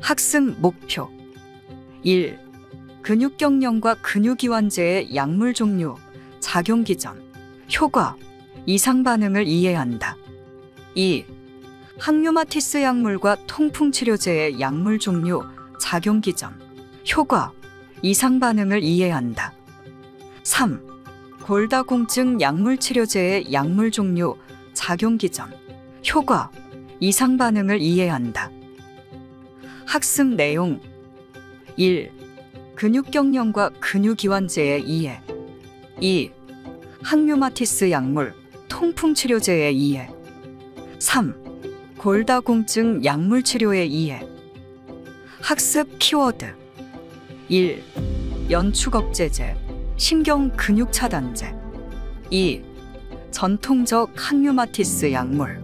학습 목표 1. 근육경련과 근육이완제의 약물 종류, 작용 기전, 효과, 이상 반응을 이해한다. 2. 항류마티스 약물과 통풍치료제의 약물 종류, 작용 기전, 효과, 이상 반응을 이해한다. 3. 골다공증 약물 치료제의 약물 종류, 작용 기전, 효과, 이상 반응을 이해한다. 학습 내용 1. 근육경련과 근육이완제의 이해 2. 항류마티스 약물, 통풍치료제의 이해 3. 골다공증 약물 치료의 이해 학습 키워드 1. 연축억제제, 신경 근육 차단제 2. 전통적 항류마티스 약물,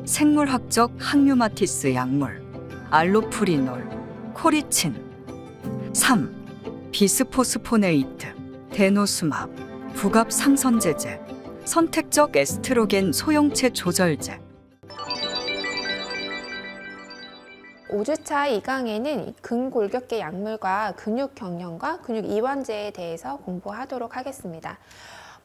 생물학적 항류마티스 약물, 알로프리놀, 코리친 3. 비스포스포네이트, 데노수맙, 부갑상선제제, 선택적 에스트로겐 소형체 조절제. 5주차 2강에는 근골격계 약물과 근육경련과 근육이완제에 대해서 공부하도록 하겠습니다.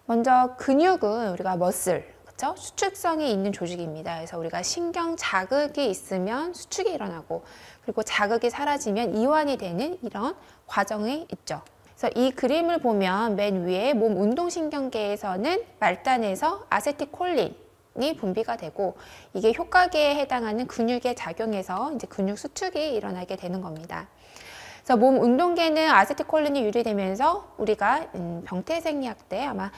먼저 근육은 우리가 머슬, 그렇죠? 수축성이 있는 조직입니다. 그래서 우리가 신경 자극이 있으면 수축이 일어나고 그리고 자극이 사라지면 이완이 되는 이런 과정이 있죠. 그래서 이 그림을 보면 맨 위에 몸 운동신경계에서는 말단에서 아세틸콜린이 분비가 되고 이게 효과계에 해당하는 근육의 작용에서 이제 근육 수축이 일어나게 되는 겁니다. 그래서 몸 운동계는 아세틸콜린이 유리되면서 우리가 병태생리학 때 아마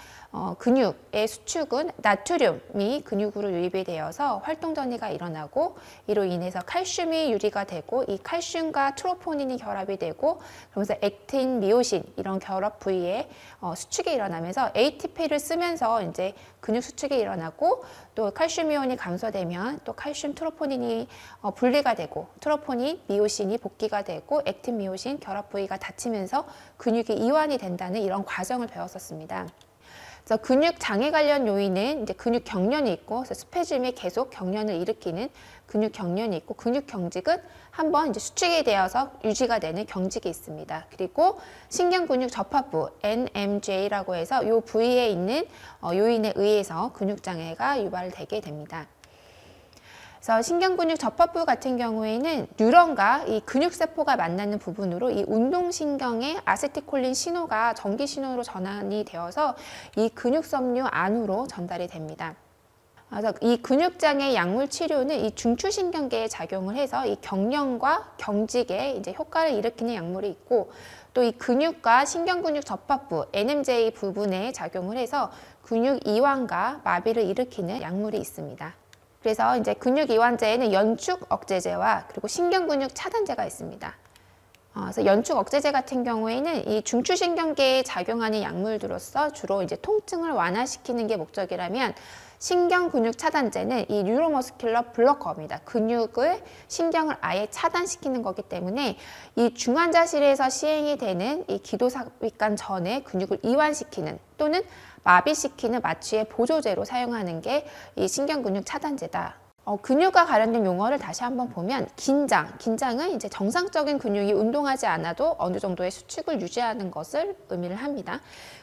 근육의 수축은 나트륨이 근육으로 유입이 되어서 활동 전이가 일어나고 이로 인해서 칼슘이 유리가 되고 이 칼슘과 트로포닌이 결합이 되고 그러면서 액틴, 미오신 이런 결합 부위에 수축이 일어나면서 ATP를 쓰면서 이제 근육 수축이 일어나고 또 칼슘 이온이 감소되면 또 칼슘 트로포닌이 분리가 되고 트로포닌, 미오신이 복귀가 되고 액틴, 미오신 결합 부위가 닫히면서 근육이 이완이 된다는 이런 과정을 배웠었습니다. 그래서 근육 장애 관련 요인은 이제 근육 경련이 있고 그래서 스패즘이 계속 경련을 일으키는 근육 경련이 있고 근육 경직은 한번 이제 수축이 되어서 유지가 되는 경직이 있습니다. 그리고 신경 근육 접합부 NMJ라고 해서 이 부위에 있는 요인에 의해서 근육 장애가 유발되게 됩니다. 그래서 신경근육 접합부 같은 경우에는 뉴런과 이 근육세포가 만나는 부분으로 이 운동신경의 아세틸콜린 신호가 전기 신호로 전환이 되어서 이 근육섬유 안으로 전달이 됩니다. 그래서 이 근육장애 약물 치료는 이 중추신경계에 작용을 해서 이 경련과 경직에 이제 효과를 일으키는 약물이 있고 또 이 근육과 신경근육 접합부 NMJ 부분에 작용을 해서 근육 이완과 마비를 일으키는 약물이 있습니다. 그래서 이제 근육이완제에는 연축 억제제와 그리고 신경근육 차단제가 있습니다. 그래서 연축 억제제 같은 경우에는 이 중추신경계에 작용하는 약물들로서 주로 이제 통증을 완화시키는 게 목적이라면 신경근육 차단제는 이 뉴로머스큘러 블러커입니다. 신경을 아예 차단시키는 거기 때문에 이 중환자실에서 시행이 되는 이 기도삽입관 전에 근육을 이완시키는 또는 마비시키는 마취의 보조제로 사용하는 게 이 신경근육 차단제다. 근육과 관련된 용어를 다시 한번 보면 긴장은 이제 정상적인 근육이 운동하지 않아도 어느 정도의 수축을 유지하는 것을 의미를 합니다.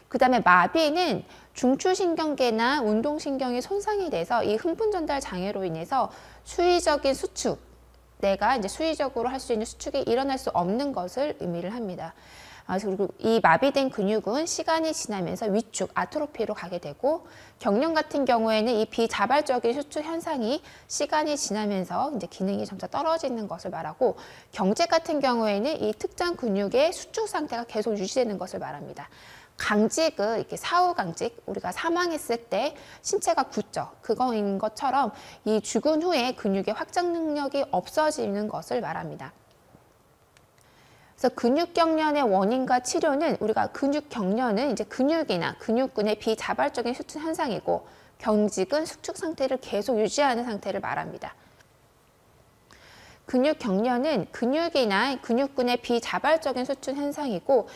그 다음에 마비는 중추신경계나 운동신경이 손상이 돼서 이 흥분 전달 장애로 인해서 수의적인 수축, 내가 이제 수의적으로 할 수 있는 수축이 일어날 수 없는 것을 의미를 합니다. 그리고 이 마비된 근육은 시간이 지나면서 위축, 아트로피로 가게 되고 경련 같은 경우에는 이 비자발적인 수축 현상이 시간이 지나면서 이제 기능이 점차 떨어지는 것을 말하고 경직 같은 경우에는 이 특정 근육의 수축 상태가 계속 유지되는 것을 말합니다. 강직은 이렇게 사후 강직, 우리가 사망했을 때 신체가 굳죠. 그거인 것처럼 이 죽은 후에 근육의 확장 능력이 없어지는 것을 말합니다. 그래서 근육경련의 원인과 치료는 우리가 근육경련은 이제 근육이나 근육근의 비자발적인 수축 현상이고 경직은 수축 상태를 계속 유지하는 상태를 말합니다. 근육경련은 근육이나 근육근의 비자발적인 수축 현상이고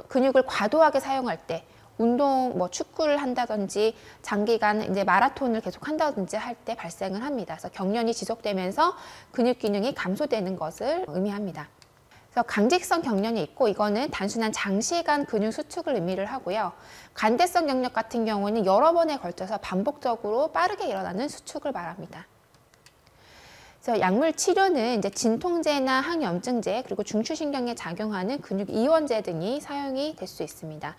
근육을 과도하게 사용할 때 운동, 축구를 한다든지 장기간 이제 마라톤을 계속 한다든지 할 때 발생을 합니다. 그래서 경련이 지속되면서 근육 기능이 감소되는 것을 의미합니다. 그래서 강직성 경련이 있고 이거는 단순한 장시간 근육 수축을 의미를 하고요. 간대성 경련 같은 경우는 여러 번에 걸쳐서 반복적으로 빠르게 일어나는 수축을 말합니다. 그래서 약물 치료는 이제 진통제나 항염증제 그리고 중추신경에 작용하는 근육 이완제 등이 사용이 될 수 있습니다.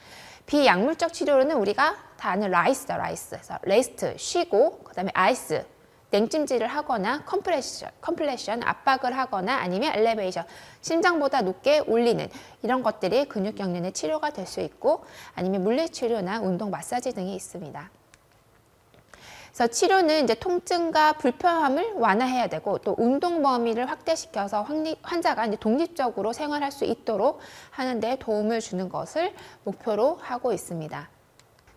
비약물적 치료로는 우리가 다 아는 라이스에서 레스트 쉬고 그다음에 아이스 냉찜질을 하거나 컴프레션 압박을 하거나 아니면 엘리베이션 심장보다 높게 올리는 이런 것들이 근육 경련의 치료가 될 수 있고 아니면 물리치료나 운동 마사지 등이 있습니다. 그래서 치료는 이제 통증과 불편함을 완화해야 되고 또 운동 범위를 확대시켜서 환자가 이제 독립적으로 생활할 수 있도록 하는 데 도움을 주는 것을 목표로 하고 있습니다.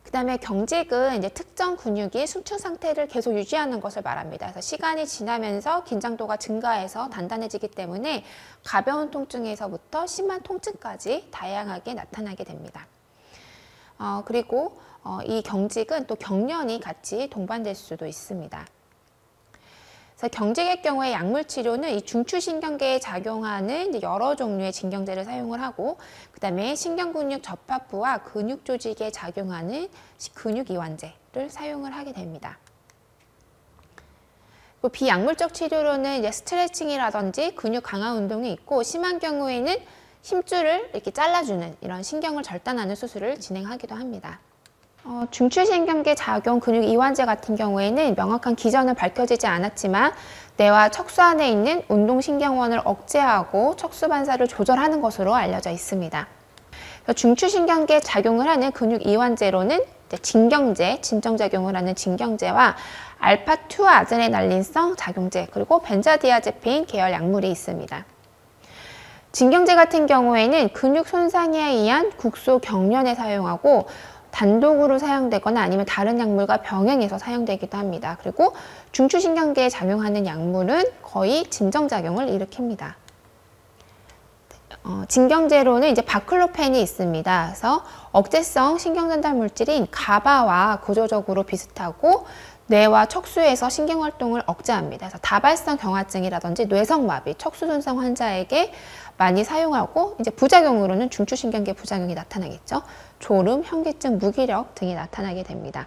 그다음에 경직은 이제 특정 근육이 수축 상태를 계속 유지하는 것을 말합니다. 그래서 시간이 지나면서 긴장도가 증가해서 단단해지기 때문에 가벼운 통증에서부터 심한 통증까지 다양하게 나타나게 됩니다. 그리고 이 경직은 또 경련이 같이 동반될 수도 있습니다. 그래서 경직의 경우에 약물 치료는 이 중추신경계에 작용하는 여러 종류의 진경제를 사용을 하고 그다음에 신경근육 접합부와 근육 조직에 작용하는 근육 이완제를 사용을 하게 됩니다. 비약물적 치료로는 이제 스트레칭이라든지 근육 강화 운동이 있고 심한 경우에는 힘줄을 이렇게 잘라주는 이런 신경을 절단하는 수술을 진행하기도 합니다. 중추신경계 작용 근육 이완제 같은 경우에는 명확한 기전은 밝혀지지 않았지만 뇌와 척수 안에 있는 운동신경원을 억제하고 척수 반사를 조절하는 것으로 알려져 있습니다. 중추신경계에 작용을 하는 근육 이완제로는 진경제, 진정작용을 하는 진경제와 알파2 아드레날린성 작용제 그리고 벤자디아제핀 계열 약물이 있습니다. 진경제 같은 경우에는 근육 손상에 의한 국소 경련에 사용하고 단독으로 사용되거나 아니면 다른 약물과 병행해서 사용되기도 합니다. 그리고 중추신경계에 작용하는 약물은 거의 진정작용을 일으킵니다. 진경제로는 이제 바클로펜이 있습니다. 그래서 억제성 신경전달 물질인 가바와 구조적으로 비슷하고 뇌와 척수에서 신경활동을 억제합니다. 그래서 다발성 경화증이라든지 뇌성마비, 척수손상 환자에게 많이 사용하고 이제 부작용으로는 중추신경계 부작용이 나타나겠죠. 졸음, 현기증, 무기력 등이 나타나게 됩니다.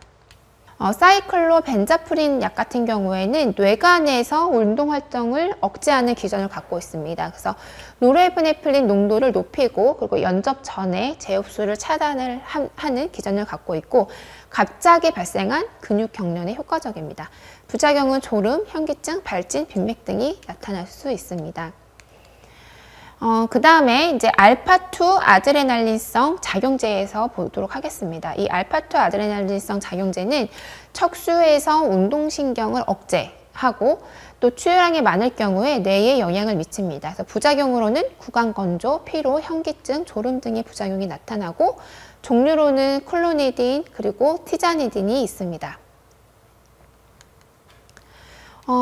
사이클로벤자프린 약 같은 경우에는 뇌간에서 운동활동을 억제하는 기전을 갖고 있습니다. 그래서 노르에프네프린 농도를 높이고 그리고 연접 전에 재흡수를 차단을 하는 기전을 갖고 있고 갑자기 발생한 근육 경련에 효과적입니다. 부작용은 졸음, 현기증, 발진, 빈맥 등이 나타날 수 있습니다. 그 다음에 이제 알파2 아드레날린성 작용제에서 보도록 하겠습니다. 이 알파2 아드레날린성 작용제는 척수에서 운동신경을 억제하고 또 출혈량이 많을 경우에 뇌에 영향을 미칩니다. 그래서 부작용으로는 구강건조, 피로, 현기증, 졸음 등의 부작용이 나타나고 종류로는 클로니딘 그리고 티자니딘이 있습니다.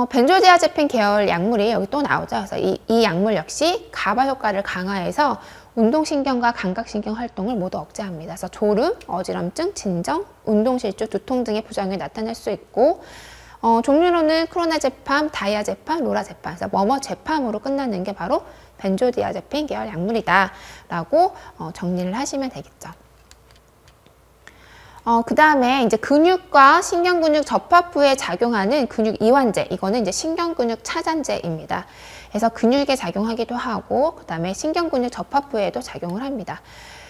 벤조디아제핀 계열 약물이 여기 또 나오죠. 그래서 이 약물 역시 가바 효과를 강화해서 운동신경과 감각신경 활동을 모두 억제합니다. 그래서 졸음, 어지럼증, 진정, 운동실조, 두통 등의 부작용이 나타날 수 있고 종류로는 크로나제팜, 다이아제팜, 로라제팜, 그래서 뭐뭐제팜으로 끝나는 게 바로 벤조디아제핀 계열 약물이다 라고 정리를 하시면 되겠죠. 그 다음에 이제 근육과 신경근육 접합부에 작용하는 근육 이완제, 이거는 이제 신경근육 차단제입니다. 그래서 근육에 작용하기도 하고, 그 다음에 신경근육 접합부에도 작용을 합니다.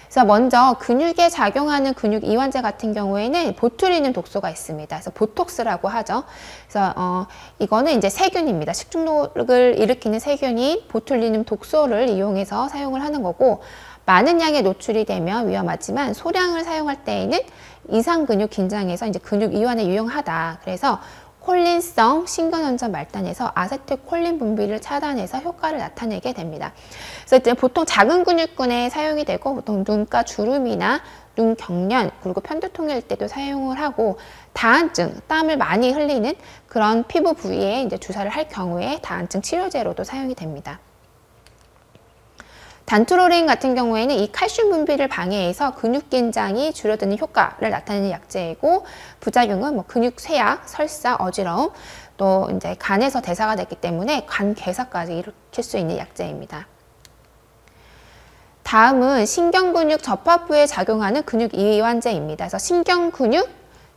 그래서 먼저 근육에 작용하는 근육 이완제 같은 경우에는 보툴리눔 독소가 있습니다. 그래서 보톡스라고 하죠. 그래서 이거는 이제 세균입니다. 식중독을 일으키는 세균인 보툴리눔 독소를 이용해서 사용을 하는 거고, 많은 양에 노출이 되면 위험하지만 소량을 사용할 때에는 이상 근육 긴장에서 이제 근육 이완에 유용하다. 그래서 콜린성 신경전달 말단에서 아세틸콜린 분비를 차단해서 효과를 나타내게 됩니다. 그래서 이제 보통 작은 근육군에 사용이 되고 보통 눈가 주름이나 눈 경련 그리고 편두통일 때도 사용을 하고 다한증, 땀을 많이 흘리는 그런 피부 부위에 이제 주사를 할 경우에 다한증 치료제로도 사용이 됩니다. 단투로린 같은 경우에는 이 칼슘 분비를 방해해서 근육 긴장이 줄어드는 효과를 나타내는 약제이고 부작용은 뭐 근육 쇠약, 설사, 어지러움, 또 이제 간에서 대사가 됐기 때문에 간 괴사까지 일으킬 수 있는 약제입니다. 다음은 신경근육 접합부에 작용하는 근육 이완제입니다. 그래서 신경근육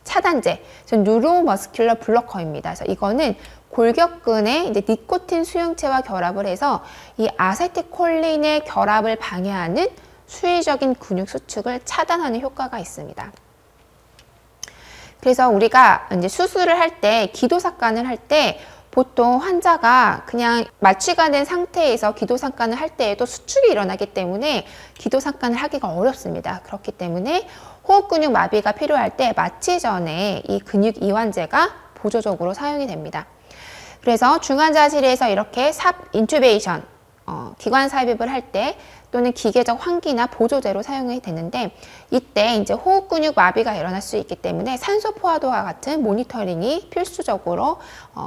차단제, 뉴로머스큘러 블러커입니다. 그래서 이거는 골격근의 이제 니코틴 수용체와 결합을 해서 이 아세틸콜린의 결합을 방해하는 수의적인 근육 수축을 차단하는 효과가 있습니다. 그래서 우리가 이제 수술을 할 때, 기도삭간을 할 때 보통 환자가 그냥 마취가 된 상태에서 기도삭간을 할 때에도 수축이 일어나기 때문에 기도삭간을 하기가 어렵습니다. 그렇기 때문에 호흡근육 마비가 필요할 때 마취 전에 이 근육 이완제가 보조적으로 사용이 됩니다. 그래서 중환자실에서 이렇게 삽 인튜베이션, 기관 삽입을 할 때 또는 기계적 환기나 보조제로 사용이 되는데, 이때 이제 호흡근육 마비가 일어날 수 있기 때문에 산소 포화도와 같은 모니터링이 필수적으로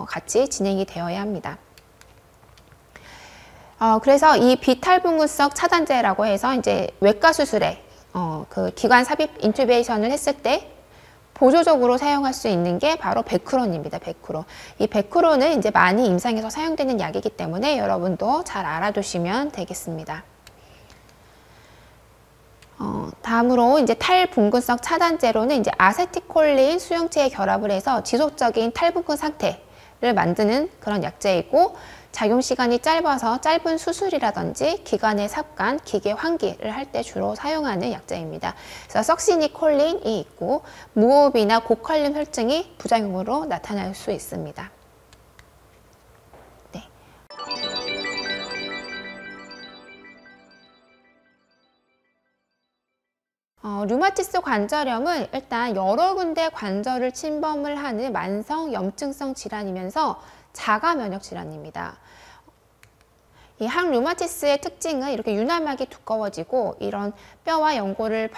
같이 진행이 되어야 합니다. 그래서 이 비탈분근성 차단제라고 해서 이제 외과 수술에 그 기관 삽입 인튜베이션을 했을 때 보조적으로 사용할 수 있는 게 바로 베크론입니다. 베크론. 이 베크론은 이제 많이 임상에서 사용되는 약이기 때문에 여러분도 잘 알아두시면 되겠습니다. 다음으로 이제 탈분근성 차단제로는 이제 아세틸콜린 수용체에 결합을 해서 지속적인 탈분근 상태를 만드는 그런 약제이고, 작용 시간이 짧아서 짧은 수술이라든지 기관의 삽관, 기계 환기를 할 때 주로 사용하는 약제입니다. 그래서 석시니콜린이 있고 무호흡이나 고칼륨 혈증이 부작용으로 나타날 수 있습니다. 네. 류마티스 관절염은 일단 여러 군데 관절을 침범을 하는 만성 염증성 질환이면서 자가 면역 질환입니다. 이 항류마티스의 특징은 이렇게 유남막이 두꺼워지고 이런 뼈와 연골을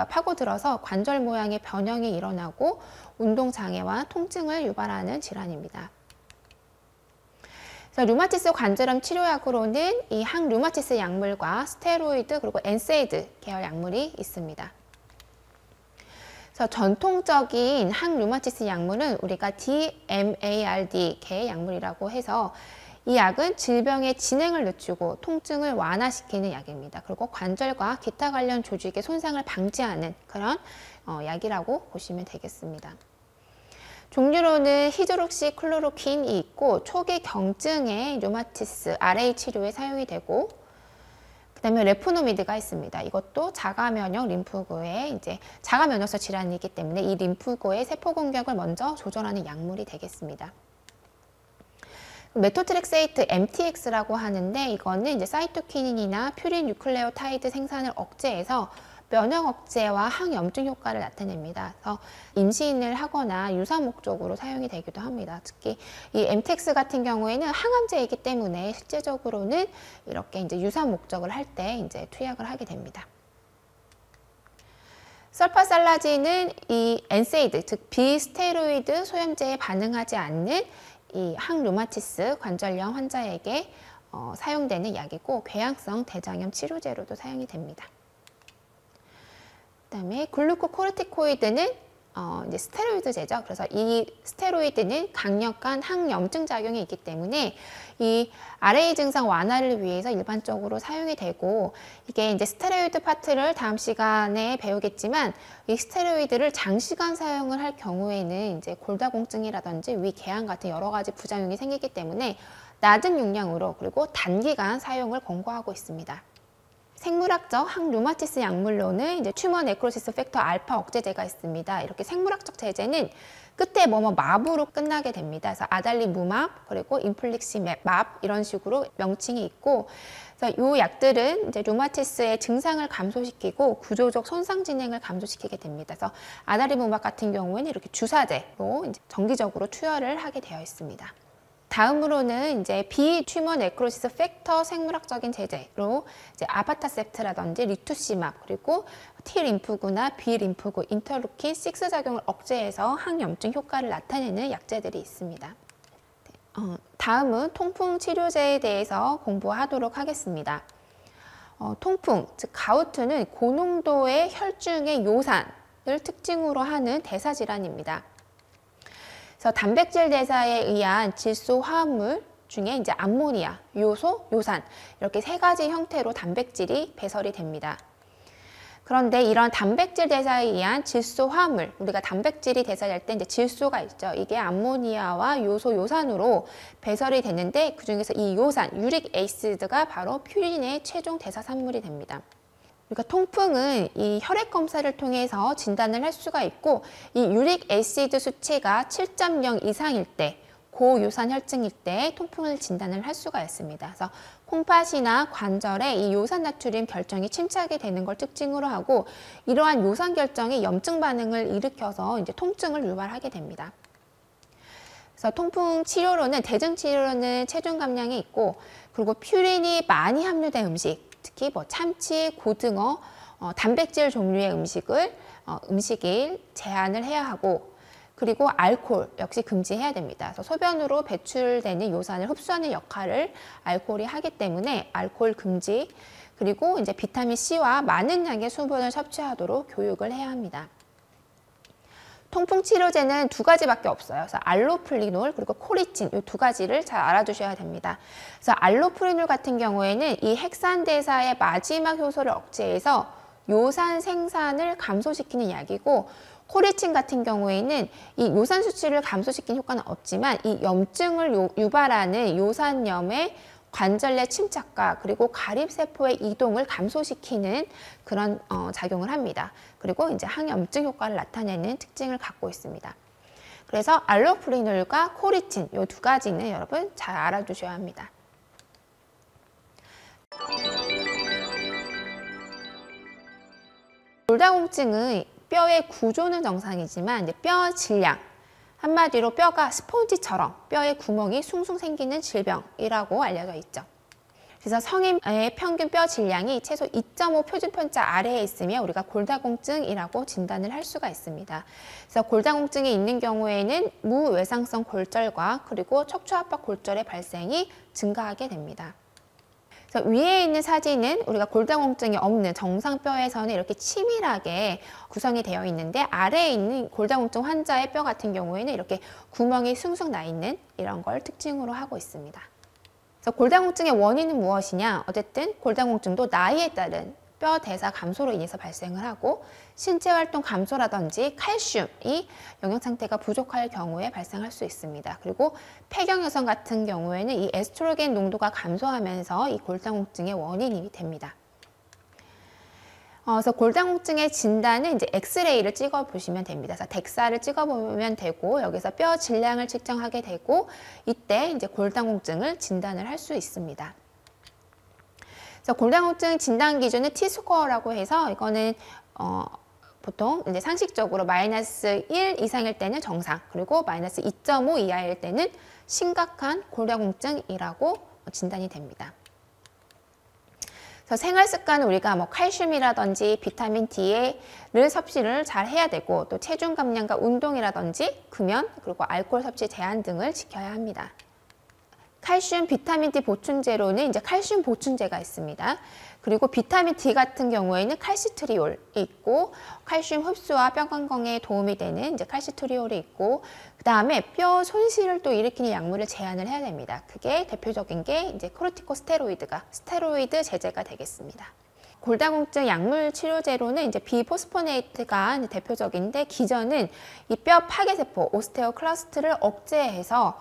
파고들어서 관절 모양의 변형이 일어나고 운동장애와 통증을 유발하는 질환입니다. 그래서 류마티스 관절염 치료약으로는 이 항류마티스 약물과 스테로이드 그리고 엔세이드 계열 약물이 있습니다. 그래서 전통적인 항류마티스 약물은 우리가 DMARD 계의 약물이라고 해서 이 약은 질병의 진행을 늦추고 통증을 완화시키는 약입니다. 그리고 관절과 기타 관련 조직의 손상을 방지하는 그런 약이라고 보시면 되겠습니다. 종류로는 히드록시클로로킨이 있고 초기 경증의 류마티스 RA 치료에 사용이 되고, 그 다음에 레프노미드가 있습니다. 이것도 자가면역 림프구의 이제 자가면역소 질환이기 때문에 이 림프구의 세포 공격을 먼저 조절하는 약물이 되겠습니다. 메토트렉세이트 MTX라고 하는데, 이거는 이제 사이토키닌이나 퓨린 뉴클레오타이드 생산을 억제해서 면역 억제와 항염증 효과를 나타냅니다. 그래서 임신을 하거나 유사 목적으로 사용이 되기도 합니다. 특히 이 MTX 같은 경우에는 항암제이기 때문에 실제적으로는 이렇게 이제 유사 목적을 할 때 이제 투약을 하게 됩니다. 설파살라진은 이 엔세이드, 즉 비스테로이드 소염제에 반응하지 않는 이 항류마티스 관절염 환자에게 사용되는 약이고 궤양성 대장염 치료제로도 사용이 됩니다. 그다음에 글루코코르티코이드는 이제 스테로이드제죠. 그래서 이 스테로이드는 강력한 항염증 작용이 있기 때문에 이 RA 증상 완화를 위해서 일반적으로 사용이 되고, 이게 이제 스테로이드 파트를 다음 시간에 배우겠지만 이 스테로이드를 장시간 사용을 할 경우에는 이제 골다공증이라든지 위궤양 같은 여러 가지 부작용이 생기기 때문에 낮은 용량으로 그리고 단기간 사용을 권고하고 있습니다. 생물학적 항류마티스 약물로는 이제 튜머 네크로시스 팩터 알파 억제제가 있습니다. 이렇게 생물학적 제제는 끝에 마브로 끝나게 됩니다. 그래서 아달리무맙 그리고 인플릭시맵 이런 식으로 명칭이 있고, 그래서 이 약들은 이제 류마티스의 증상을 감소시키고 구조적 손상 진행을 감소시키게 됩니다. 그래서 아달리무맙 같은 경우에는 이렇게 주사제로 이제 정기적으로 투여를 하게 되어 있습니다. 다음으로는 이제 비튜머 네크로시스 팩터 생물학적인 제제로 이제 아바타셉트라든지 리투시맙 그리고 T 림프구나 B 림프구 인터루킨 6 작용을 억제해서 항염증 효과를 나타내는 약제들이 있습니다. 다음은 통풍 치료제에 대해서 공부하도록 하겠습니다. 통풍, 즉 가우트는 고농도의 혈중의 요산을 특징으로 하는 대사질환입니다. 그래서 단백질 대사에 의한 질소 화합물 중에 이제 암모니아, 요소, 요산 이렇게 세 가지 형태로 단백질이 배설이 됩니다. 그런데 이런 단백질 대사에 의한 질소 화합물, 우리가 단백질이 대사할 때 이제 질소가 있죠. 이게 암모니아와 요소, 요산으로 배설이 되는데 그중에서 이 요산, 유릭 애시드가 바로 퓨린의 최종 대사 산물이 됩니다. 그러니까 통풍은 이 혈액 검사를 통해서 진단을 할 수가 있고 이 유릭 애시드 수치가 7.0 이상일 때 고요산 혈증일 때 통풍을 진단을 할 수가 있습니다. 그래서 콩팥이나 관절에 이 요산 나트륨 결정이 침착이 되는 걸 특징으로 하고 이러한 요산 결정이 염증 반응을 일으켜서 이제 통증을 유발하게 됩니다. 그래서 통풍 치료로는 대증 치료로는 체중 감량이 있고 그리고 퓨린이 많이 함유된 음식, 특히 뭐 참치, 고등어, 단백질 종류의 음식을 제한을 해야 하고 그리고 알코올 역시 금지해야 됩니다. 그래서 소변으로 배출되는 요산을 흡수하는 역할을 알코올이 하기 때문에 알코올 금지 그리고 이제 비타민 C와 많은 양의 수분을 섭취하도록 교육을 해야 합니다. 통풍 치료제는 두 가지밖에 없어요. 그래서 알로프리놀 그리고 코리친 이 두 가지를 잘 알아두셔야 됩니다. 그래서 알로프리놀 같은 경우에는 이 핵산대사의 마지막 효소를 억제해서 요산 생산을 감소시키는 약이고 코리친 같은 경우에는 이 요산 수치를 감소시키는 효과는 없지만 이 염증을 유발하는 요산염의 관절 내 침착과 그리고 가립세포의 이동을 감소시키는 그런 작용을 합니다. 그리고 이제 항염증 효과를 나타내는 특징을 갖고 있습니다. 그래서 알로프리놀과 코리친 이 두 가지는 여러분 잘 알아두셔야 합니다. 골다공증은 뼈의 구조는 정상이지만 이제 뼈 질량, 한마디로 뼈가 스폰지처럼 뼈에 구멍이 숭숭 생기는 질병이라고 알려져 있죠. 그래서 성인의 평균 뼈 질량이 최소 2.5 표준편차 아래에 있으면 우리가 골다공증이라고 진단을 할 수가 있습니다. 그래서 골다공증이 있는 경우에는 무외상성 골절과 그리고 척추압박 골절의 발생이 증가하게 됩니다. 그래서 위에 있는 사진은 우리가 골다공증이 없는 정상뼈에서는 이렇게 치밀하게 구성이 되어 있는데 아래에 있는 골다공증 환자의 뼈 같은 경우에는 이렇게 구멍이 숭숭 나 있는 이런 걸 특징으로 하고 있습니다. 그래서 골다공증의 원인은 무엇이냐? 어쨌든 골다공증도 나이에 따른 뼈 대사 감소로 인해서 발생을 하고 신체 활동 감소라든지 칼슘이 영양 상태가 부족할 경우에 발생할 수 있습니다. 그리고 폐경 여성 같은 경우에는 이 에스트로겐 농도가 감소하면서 이 골다공증의 원인이 됩니다. 그래서 골다공증의 진단은 이제 엑스레이를 찍어 보시면 됩니다. 그래서 덱사를 찍어 보면 되고 여기서 뼈 질량을 측정하게 되고 이때 이제 골다공증을 진단을 할 수 있습니다. 그래서 골다공증 진단 기준은 T스코어라고 해서 이거는 보통 이제 상식적으로 마이너스 1 이상일 때는 정상, 그리고 마이너스 2.5 이하일 때는 심각한 골다공증이라고 진단이 됩니다. 그래서 생활 습관은 우리가 뭐 칼슘이라든지 비타민 D를 섭취를 잘 해야 되고 또 체중 감량과 운동이라든지 금연 그리고 알코올 섭취 제한 등을 지켜야 합니다. 칼슘, 비타민 D 보충제로는 이제 칼슘 보충제가 있습니다. 그리고 비타민 D 같은 경우에는 칼시트리올이 있고 칼슘 흡수와 뼈 건강에 도움이 되는 이제 칼시트리올이 있고 그 다음에 뼈 손실을 또 일으키는 약물을 제한을 해야 됩니다. 그게 대표적인 게 이제 코르티코스테로이드가 스테로이드 제제가 되겠습니다. 골다공증 약물 치료제로는 이제 비포스포네이트가 대표적인데 기전은 이 뼈 파괴세포 오스테오클라스트를 억제해서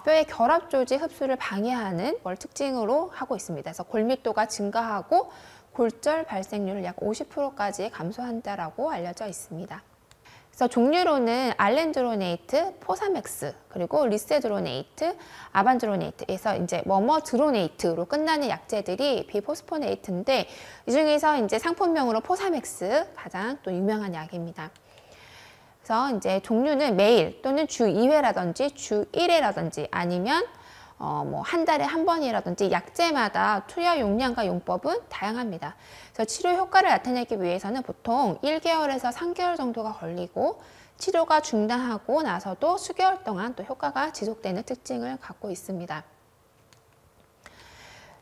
뼈의 결합 조직 흡수를 방해하는 걸 특징으로 하고 있습니다. 그래서 골밀도가 증가하고 골절 발생률을 약 50%까지 감소한다라고 알려져 있습니다. 그래서 종류로는 알렌드로네이트, 포사맥스, 그리고 리세드로네이트, 아반드로네이트에서 이제 머머드로네이트로 끝나는 약제들이 비포스포네이트인데 이 중에서 이제 상품명으로 포사맥스 가장 또 유명한 약입니다. 그래서 이제 종류는 매일 또는 주 2회라든지 주 1회라든지 아니면 뭐 한 달에 한 번이라든지 약제마다 투여 용량과 용법은 다양합니다. 그래서 치료 효과를 나타내기 위해서는 보통 1개월에서 3개월 정도가 걸리고 치료가 중단하고 나서도 수개월 동안 또 효과가 지속되는 특징을 갖고 있습니다.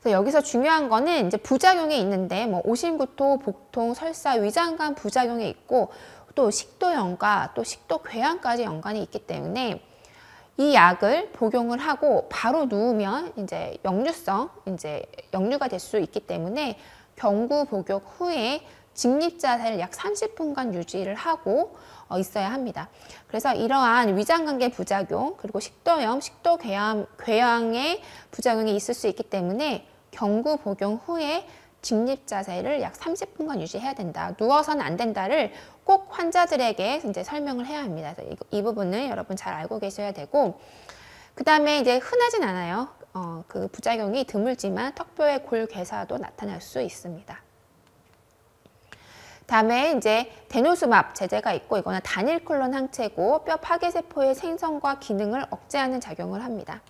그래서 여기서 중요한 거는 이제 부작용이 있는데 뭐 오심구토, 복통, 설사, 위장관 부작용이 있고 또 식도염과 또 식도궤양까지 연관이 있기 때문에 이 약을 복용을 하고 바로 누우면 이제 역류가 될 수 있기 때문에 경구 복용 후에 직립자세를 약 30분간 유지를 하고 있어야 합니다. 그래서 이러한 위장관계 부작용, 그리고 식도염, 궤양의 부작용이 있을 수 있기 때문에 경구 복용 후에 직립자세를 약 30분간 유지해야 된다. 누워서는 안 된다를 꼭 환자들에게 이제 설명을 해야 합니다. 그래서 이 부분은 여러분 잘 알고 계셔야 되고, 그 다음에 이제 흔하진 않아요. 그 부작용이 드물지만 턱뼈의 골괴사도 나타날 수 있습니다. 다음에 이제 데노수맙 제제가 있고, 이거는 다닐클론 항체고 뼈 파괴세포의 생성과 기능을 억제하는 작용을 합니다.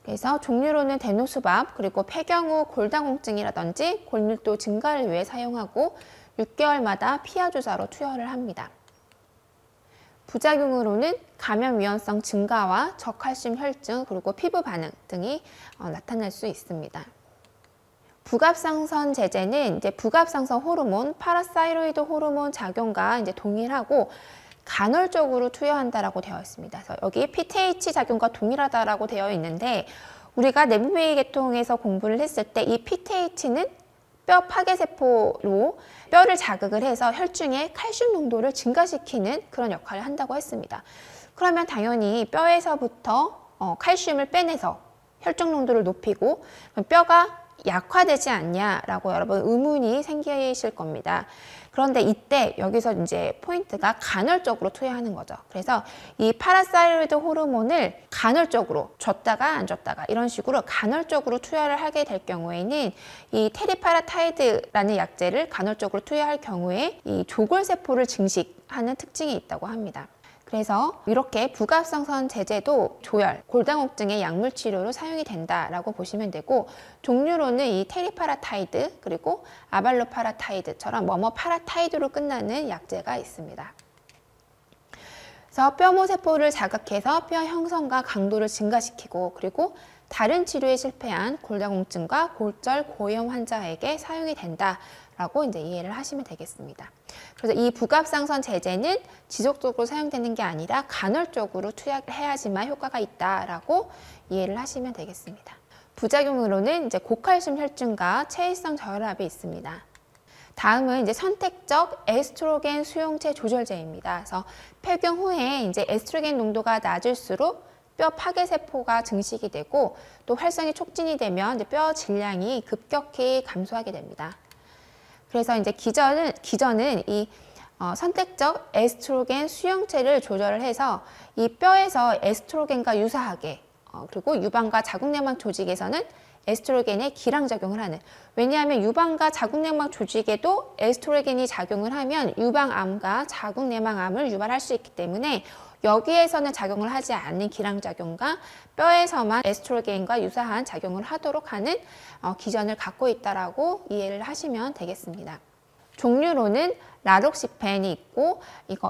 그래서 종류로는 데노수밥, 그리고 폐경 후 골다공증이라든지 골밀도 증가를 위해 사용하고 6개월마다 피하 주사로 투여를 합니다. 부작용으로는 감염 위험성 증가와 저칼슘 혈증, 그리고 피부 반응 등이 나타날 수 있습니다. 부갑상선 제제는 이제 부갑상선 호르몬, 파라사이로이드 호르몬 작용과 이제 동일하고 간헐적으로 투여한다라고 되어 있습니다. 그래서 여기 PTH 작용과 동일하다라고 되어 있는데, 우리가 내부비위 계통에서 공부를 했을 때 이 PTH는 뼈 파괴세포로 뼈를 자극을 해서 혈중의 칼슘 농도를 증가시키는 그런 역할을 한다고 했습니다. 그러면 당연히 뼈에서부터 칼슘을 빼내서 혈중 농도를 높이고 뼈가 약화되지 않냐라고 여러분 의문이 생기실 겁니다. 그런데 이때 여기서 이제 포인트가 간헐적으로 투여하는 거죠. 그래서 이 파라사이로이드 호르몬을 간헐적으로 줬다가 안 줬다가 이런 식으로 간헐적으로 투여를 하게 될 경우에는 이 테리파라타이드라는 약제를 간헐적으로 투여할 경우에 이 조골세포를 증식하는 특징이 있다고 합니다. 그래서 이렇게 부갑상선 제제도 조혈, 골다공증의 약물 치료로 사용이 된다라고 보시면 되고, 종류로는 이 테리파라타이드 그리고 아발로파라타이드처럼 파라타이드로 끝나는 약제가 있습니다. 그래서 뼈모세포를 자극해서 뼈 형성과 강도를 증가시키고, 그리고 다른 치료에 실패한 골다공증과 골절 고염 환자에게 사용이 된다라고 이제 이해를 하시면 되겠습니다. 그래서 이 부갑상선 제제는 지속적으로 사용되는 게 아니라 간헐적으로 투약을 해야지만 효과가 있다라고 이해를 하시면 되겠습니다. 부작용으로는 이제 고칼슘 혈증과 체외성 저혈압이 있습니다. 다음은 이제 선택적 에스트로겐 수용체 조절제입니다. 그래서 폐경 후에 이제 에스트로겐 농도가 낮을수록 뼈 파괴세포가 증식이 되고, 또 활성이 촉진이 되면 이제 뼈 질량이 급격히 감소하게 됩니다. 그래서 이제 기전은 이 선택적 에스트로겐 수용체를 조절을 해서 이 뼈에서 에스트로겐과 유사하게, 그리고 유방과 자궁내막 조직에서는 에스트로겐의 기량작용을 하는, 왜냐하면 유방과 자궁내막 조직에도 에스트로겐이 작용을 하면 유방암과 자궁내막암을 유발할 수 있기 때문에 여기에서는 작용을 하지 않는 기량작용과 뼈에서만 에스트로겐과 유사한 작용을 하도록 하는 기전을 갖고 있다라고 이해를 하시면 되겠습니다. 종류로는 라록시펜이 있고,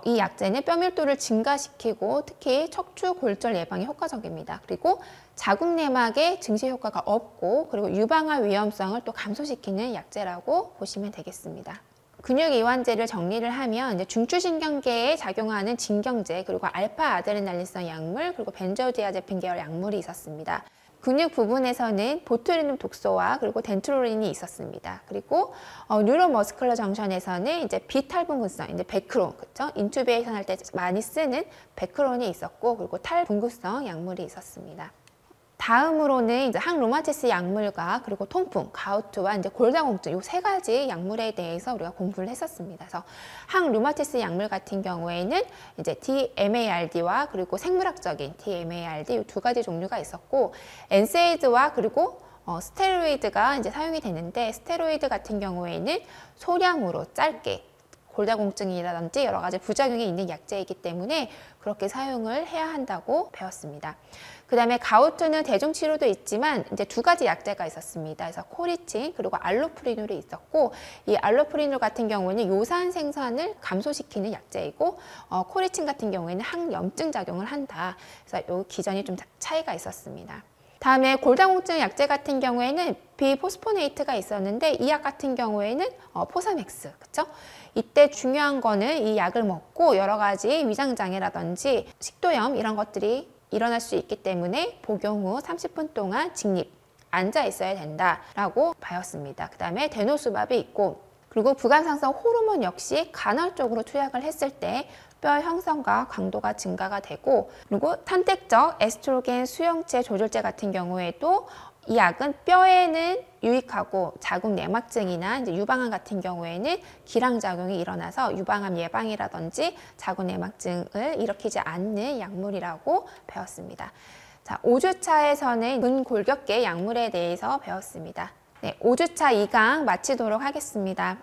이 약제는 뼈밀도를 증가시키고 특히 척추 골절 예방에 효과적입니다. 그리고 자궁내막에 증식 효과가 없고, 그리고 유방암 위험성을 또 감소시키는 약제라고 보시면 되겠습니다. 근육이완제를 정리를 하면 이제 중추신경계에 작용하는 진경제, 그리고 알파 아드레날린성 약물, 그리고 벤조디아제핀 계열 약물이 있었습니다. 근육 부분에서는 보투리눔 독소와 그리고 덴트로린이 있었습니다. 그리고 뉴로머스큘러 정션에서는 이제 비탈분구성, 이제 베크론, 그렇죠? 인투베이션 할 때 많이 쓰는 베크론이 있었고, 그리고 탈분구성 약물이 있었습니다. 다음으로는 이제 항루마티스 약물과 그리고 통풍, 가우트와 이제 골다공증 이 세 가지 약물에 대해서 우리가 공부를 했었습니다. 그래서 항루마티스 약물 같은 경우에는 이제 DMARD와 그리고 생물학적인 DMARD 이 두 가지 종류가 있었고, 엔세이드와 그리고 스테로이드가 이제 사용이 되는데, 스테로이드 같은 경우에는 소량으로 짧게 골다공증이라든지 여러 가지 부작용이 있는 약제이기 때문에 그렇게 사용을 해야 한다고 배웠습니다. 그 다음에 가우트는 대중치료도 있지만 이제 두 가지 약제가 있었습니다. 그래서 코리친 그리고 알로프리놀이 있었고, 이 알로프리놀 같은 경우는 요산 생산을 감소시키는 약제이고, 코리친 같은 경우에는 항염증 작용을 한다. 그래서 이 기전이 좀 차이가 있었습니다. 다음에 골다공증 약제 같은 경우에는 비포스포네이트가 있었는데 이 약 같은 경우에는 포사맥스, 그쵸? 이때 중요한 거는 이 약을 먹고 여러 가지 위장장애라든지 식도염 이런 것들이 일어날 수 있기 때문에 복용 후 30분 동안 직립, 앉아 있어야 된다라고 배웠습니다. 그 다음에 데노수밥이 있고, 그리고 부감상선 호르몬 역시 간헐적으로 투약을 했을 때 뼈 형성과 강도가 증가가 되고, 그리고 탄택적 에스트로겐 수용체 조절제 같은 경우에도 이 약은 뼈에는 유익하고 자궁 내막증이나 이제 유방암 같은 경우에는 기량작용이 일어나서 유방암 예방이라든지 자궁 내막증을 일으키지 않는 약물이라고 배웠습니다. 자, 5주차에서는 근골격계 약물에 대해서 배웠습니다. 네, 5주차 2강 마치도록 하겠습니다.